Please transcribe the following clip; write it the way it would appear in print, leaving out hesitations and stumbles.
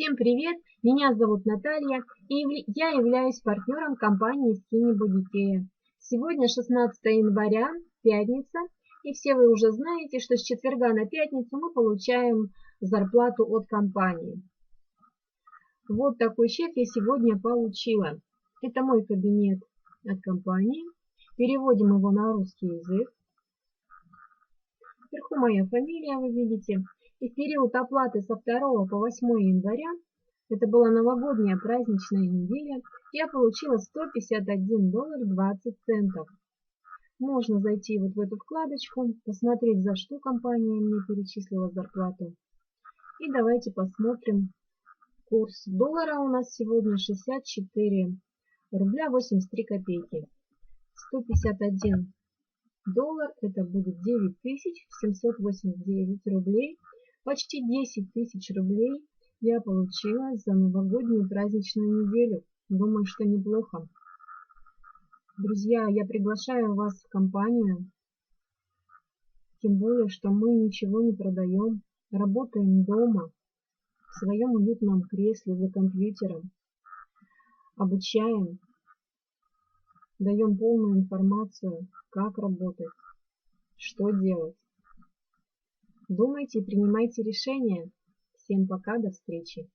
Всем привет! Меня зовут Наталья, и я являюсь партнером компании Skinny-Bodykare. Сегодня 16 января, пятница, и все вы уже знаете, что с четверга на пятницу мы получаем зарплату от компании. Вот такой чек я сегодня получила. Это мой кабинет от компании. Переводим его на русский язык. Вверху моя фамилия, вы видите. И в период оплаты со 2 по 8 января, это была новогодняя праздничная неделя, я получила $151.20. Можно зайти вот в эту вкладочку, посмотреть, за что компания мне перечислила зарплату. И давайте посмотрим курс доллара. У нас сегодня 64 рубля 83 копейки. 151 доллар, это будет 9789 рублей. Почти 10 тысяч рублей я получила за новогоднюю праздничную неделю. Думаю, что неплохо. Друзья, я приглашаю вас в компанию. Тем более, что мы ничего не продаем. Работаем дома, в своем уютном кресле за компьютером. Обучаем. Даем полную информацию, как работать, что делать. Думайте и принимайте решения. Всем пока, до встречи.